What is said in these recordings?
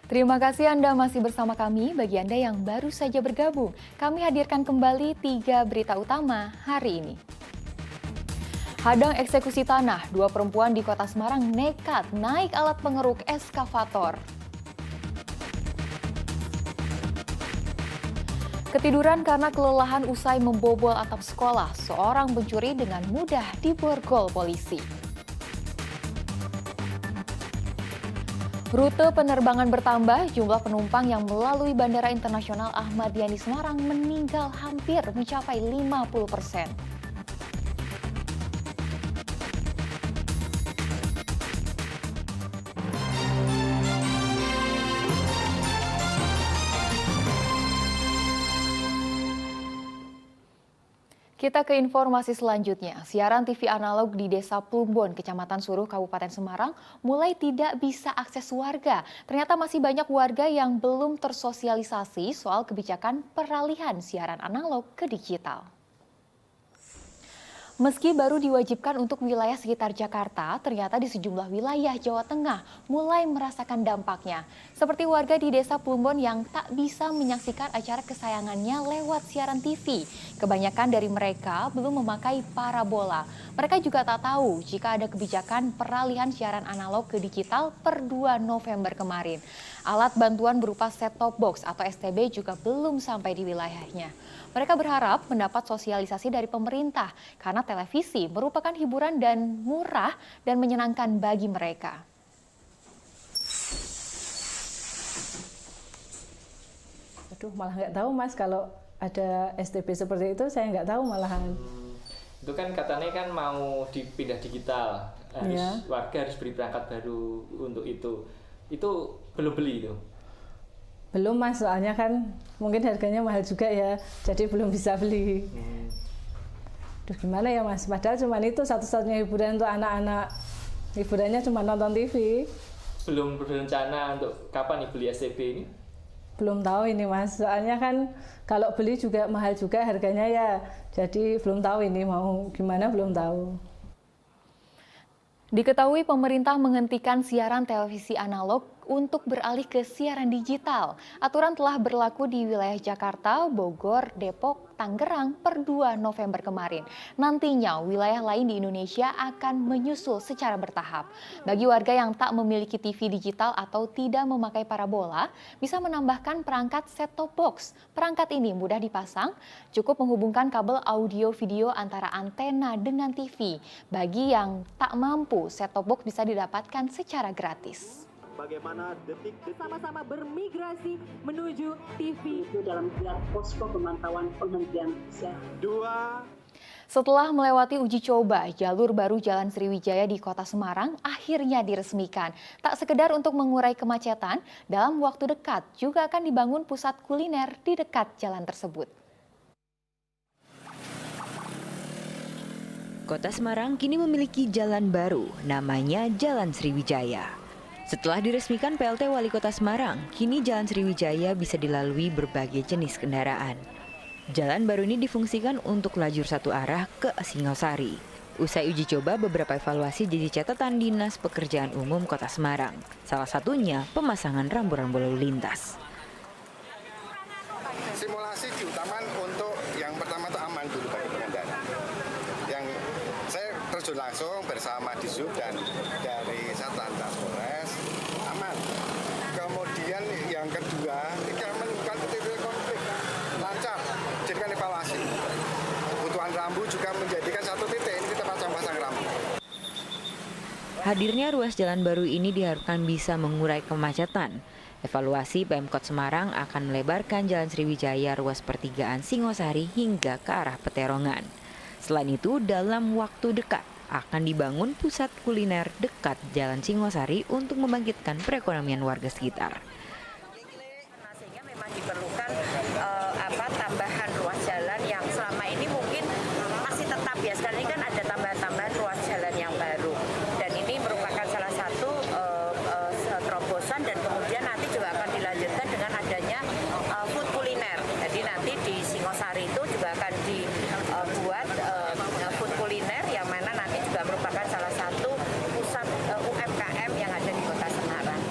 Terima kasih Anda masih bersama kami. Bagi Anda yang baru saja bergabung, kami hadirkan kembali 3 berita utama hari ini. Hadang eksekusi tanah, 2 perempuan di Kota Semarang nekat naik alat pengeruk eskavator. Ketiduran karena kelelahan usai membobol atap sekolah, seorang pencuri dengan mudah diborgol polisi. Rute penerbangan bertambah, jumlah penumpang yang melalui Bandara Internasional Ahmad Yani Semarang meninggal hampir mencapai 50%. Kita ke informasi selanjutnya. Siaran TV analog di Desa Plumbon, Kecamatan Suruh, Kabupaten Semarang mulai tidak bisa akses warga. Ternyata masih banyak warga yang belum tersosialisasi soal kebijakan peralihan siaran analog ke digital. Meski baru diwajibkan untuk wilayah sekitar Jakarta, ternyata di sejumlah wilayah Jawa Tengah mulai merasakan dampaknya. Seperti warga di Desa Plumbon yang tak bisa menyaksikan acara kesayangannya lewat siaran TV. Kebanyakan dari mereka belum memakai parabola. Mereka juga tak tahu jika ada kebijakan peralihan siaran analog ke digital per 2 November kemarin. Alat bantuan berupa set-top box atau STB juga belum sampai di wilayahnya. Mereka berharap mendapat sosialisasi dari pemerintah karena televisi merupakan hiburan dan murah dan menyenangkan bagi mereka. Aduh, malah nggak tahu Mas, kalau ada STB seperti itu saya nggak tahu malahan. Itu kan katanya kan mau dipindah digital, warga harus beri perangkat baru untuk itu. Itu belum beli itu? Belum Mas, soalnya kan mungkin harganya mahal juga ya, jadi belum bisa beli. Duh, gimana ya Mas, padahal cuma itu satu-satunya hiburan untuk anak-anak. Hiburannya cuma nonton TV. Belum berencana untuk kapan nih beli STB ini? Belum tahu ini Mas, soalnya kan kalau beli juga mahal juga harganya ya. Jadi belum tahu ini mau gimana, belum tahu. Diketahui pemerintah menghentikan siaran televisi analog untuk beralih ke siaran digital. Aturan telah berlaku di wilayah Jakarta, Bogor, Depok, Tangerang per 2 November kemarin. Nantinya wilayah lain di Indonesia akan menyusul secara bertahap. Bagi warga yang tak memiliki TV digital atau tidak memakai parabola, bisa menambahkan perangkat set-top box. Perangkat ini mudah dipasang, cukup menghubungkan kabel audio video antara antena dengan TV. Bagi yang tak mampu, set-top box bisa didapatkan secara gratis. Bagaimana detik-detik sama-sama bermigrasi menuju TV itu dalam gelar posko pemantauan penghentian siaran. 2. Setelah melewati uji coba, jalur baru Jalan Sriwijaya di Kota Semarang akhirnya diresmikan. Tak sekedar untuk mengurai kemacetan, dalam waktu dekat juga akan dibangun pusat kuliner di dekat jalan tersebut. Kota Semarang kini memiliki jalan baru, namanya Jalan Sriwijaya. Setelah diresmikan PLT Wali Kota Semarang, kini Jalan Sriwijaya bisa dilalui berbagai jenis kendaraan. Jalan baru ini difungsikan untuk lajur satu arah ke Singosari. Usai uji coba, beberapa evaluasi jadi catatan Dinas Pekerjaan Umum Kota Semarang. Salah satunya pemasangan rambu-rambu lalu lintas. Simulasi diutamakan untuk yang pertama itu aman dulu bagi pengendara. Yang saya terjun langsung bersama Disub dan dari Satlantas Polres aman. Kemudian yang kedua tidak menemukan titik konflik lancar. Jadikan evaluasi. Kebutuhan rambu juga menjadikan satu titik ini kita pasang rambu. Hadirnya ruas jalan baru ini diharapkan bisa mengurai kemacetan. Evaluasi Pemkot Semarang akan melebarkan Jalan Sriwijaya ruas pertigaan Singosari hingga ke arah Peterongan. Selain itu, dalam waktu dekat akan dibangun pusat kuliner dekat Jalan Singosari untuk membangkitkan perekonomian warga sekitar. Sehingga memang diperlukan tambahan ruas jalan yang selama ini mungkin masih tetap ya. Sekarang ini kan ada tambahan ruas jalan yang baru. Dan ini merupakan salah satu terobosan dan kemudian nanti juga akan dilanjutkan dengan adanya food kuliner. Jadi nanti di Singosari itu juga akan dibuat food kuliner yang mana nanti juga merupakan salah satu pusat UMKM yang ada di Kota Semarang.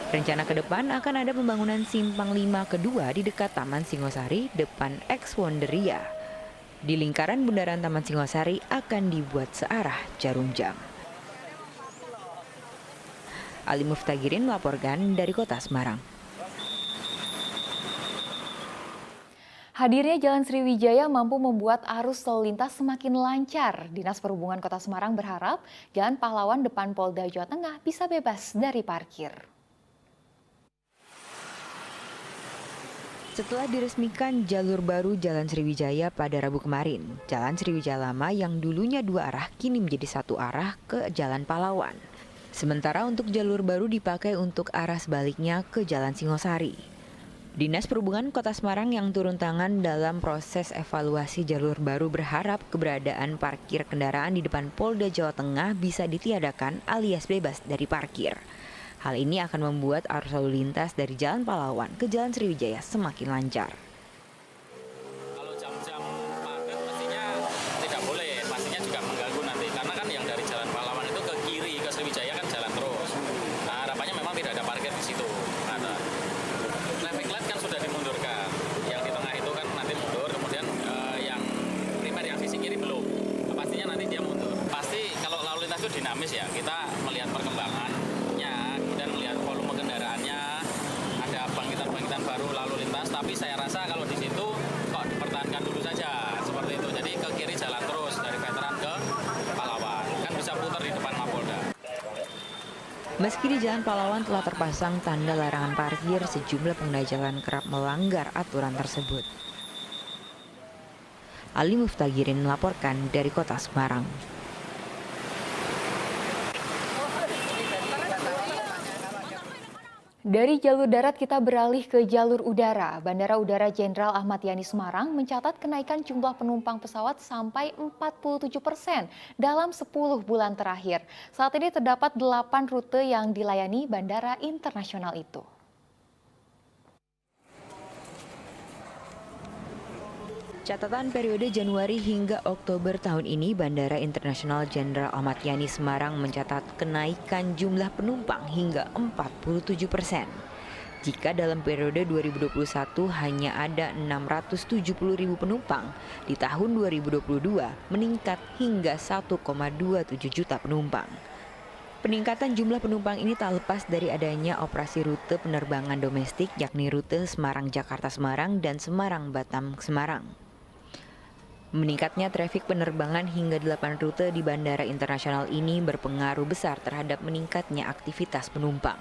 Rencana ke depan akan ada pembangunan simpang 5 kedua di dekat Taman Singosari depan Ex Wonderia. Di lingkaran bundaran Taman Singosari akan dibuat searah jarum jam. Ali Muftagirin melaporkan dari Kota Semarang. Hadirnya Jalan Sriwijaya mampu membuat arus lalu lintas semakin lancar. Dinas Perhubungan Kota Semarang berharap Jalan Pahlawan depan Polda Jawa Tengah bisa bebas dari parkir. Setelah diresmikan jalur baru Jalan Sriwijaya pada Rabu kemarin, Jalan Sriwijaya Lama yang dulunya 2 arah kini menjadi 1 arah ke Jalan Pahlawan. Sementara untuk jalur baru dipakai untuk arah sebaliknya ke Jalan Singosari. Dinas Perhubungan Kota Semarang yang turun tangan dalam proses evaluasi jalur baru berharap keberadaan parkir kendaraan di depan Polda Jawa Tengah bisa ditiadakan alias bebas dari parkir. Hal ini akan membuat arus lalu lintas dari Jalan Pahlawan ke Jalan Sriwijaya semakin lancar. Kalau jam-jam padat pastinya tidak boleh, pastinya juga mengganggu nanti. Karena kan yang dari Jalan Pahlawan itu ke kiri, ke Sriwijaya kan jalan terus. Nah, harapannya memang tidak ada parkir di situ. Nah, traffic light kan sudah dimundurkan. Yang di tengah itu kan nanti mundur, kemudian yang primer yang sisi kiri belum. Pastinya nanti dia mundur. Pasti kalau lalu lintas itu dinamis ya, kita melihat perkembangan. Melihat volume kendaraannya, ada bangkitan-bangkitan baru lalu lintas, tapi saya rasa kalau di situ kok dipertahankan dulu saja seperti itu. Jadi ke kiri jalan terus dari Veteran ke Pahlawan, kan bisa putar di depan Mapolda. Meski di Jalan Pahlawan telah terpasang tanda larangan parkir, sejumlah pengguna jalan kerap melanggar aturan tersebut. Ali Muftagirin melaporkan dari Kota Semarang. Dari jalur darat kita beralih ke jalur udara. Bandara Udara Jenderal Ahmad Yani Semarang mencatat kenaikan jumlah penumpang pesawat sampai 47% dalam 10 bulan terakhir. Saat ini terdapat 8 rute yang dilayani bandara internasional itu. Catatan periode Januari hingga Oktober tahun ini, Bandara Internasional Jenderal Ahmad Yani Semarang mencatat kenaikan jumlah penumpang hingga 47%. Jika dalam periode 2021 hanya ada 670.000 penumpang, di tahun 2022 meningkat hingga 1,27 juta penumpang. Peningkatan jumlah penumpang ini tak lepas dari adanya operasi rute penerbangan domestik, yakni rute Semarang-Jakarta-Semarang dan Semarang-Batam-Semarang. Meningkatnya trafik penerbangan hingga 8 rute di bandara internasional ini berpengaruh besar terhadap meningkatnya aktivitas penumpang.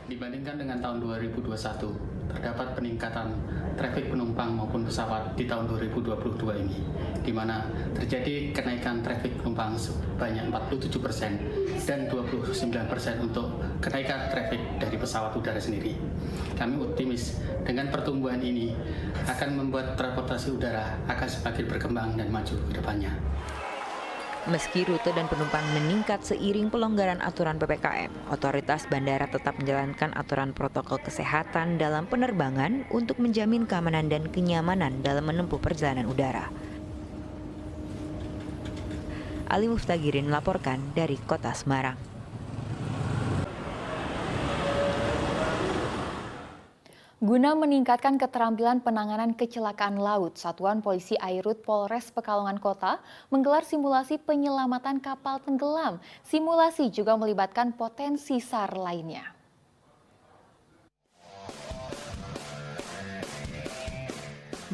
Dibandingkan dengan tahun 2021, terdapat peningkatan trafik penumpang maupun pesawat di tahun 2022 ini, di mana terjadi kenaikan trafik penumpang sebanyak 47% dan 29% untuk kenaikan trafik dari pesawat udara sendiri. Kami optimis dengan pertumbuhan ini akan membuat transportasi udara akan semakin berkembang dan maju ke depannya. Meski rute dan penumpang meningkat seiring pelonggaran aturan PPKM, otoritas bandara tetap menjalankan aturan protokol kesehatan dalam penerbangan untuk menjamin keamanan dan kenyamanan dalam menempuh perjalanan udara. Ali Muftagirin melaporkan dari Kota Semarang. Guna meningkatkan keterampilan penanganan kecelakaan laut, Satuan Polisi Airut Polres Pekalongan Kota menggelar simulasi penyelamatan kapal tenggelam. Simulasi juga melibatkan potensi SAR lainnya.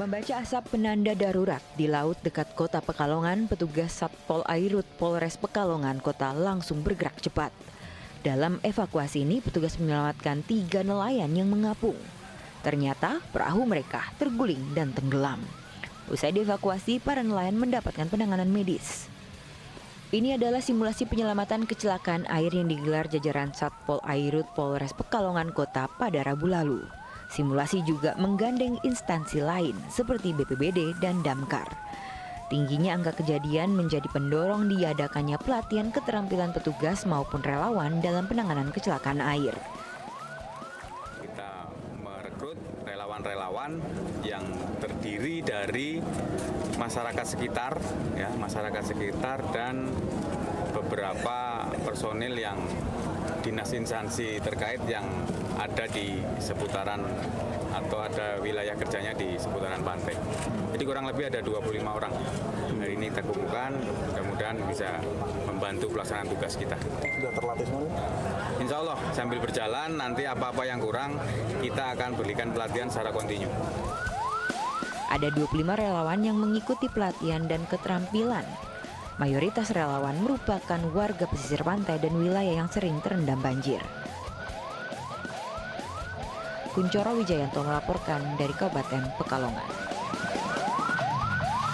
Membaca asap penanda darurat di laut dekat Kota Pekalongan, petugas Satpol Airut Polres Pekalongan Kota langsung bergerak cepat. Dalam evakuasi ini, petugas menyelamatkan 3 nelayan yang mengapung. Ternyata perahu mereka terguling dan tenggelam. Usai dievakuasi, para nelayan mendapatkan penanganan medis. Ini adalah simulasi penyelamatan kecelakaan air yang digelar jajaran Satpol Airut Polres Pekalongan Kota pada Rabu lalu. Simulasi juga menggandeng instansi lain seperti BPBD dan Damkar. Tingginya angka kejadian menjadi pendorong diadakannya pelatihan keterampilan petugas maupun relawan dalam penanganan kecelakaan air. Relawan yang terdiri dari masyarakat sekitar dan beberapa personil yang dinas instansi terkait yang ada di seputaran atau ada wilayah kerjanya di seputaran pantai. Jadi kurang lebih ada 25 orang. Hari ini kita kumpulkan, mudah-mudahan bisa membantu pelaksanaan tugas kita. Sudah terlatih semua? Insya Allah sambil berjalan nanti apa-apa yang kurang kita akan berikan pelatihan secara kontinu. Ada 25 relawan yang mengikuti pelatihan dan keterampilan. Mayoritas relawan merupakan warga pesisir pantai dan wilayah yang sering terendam banjir. Kuncoro Wijayanto melaporkan dari Kabupaten Pekalongan.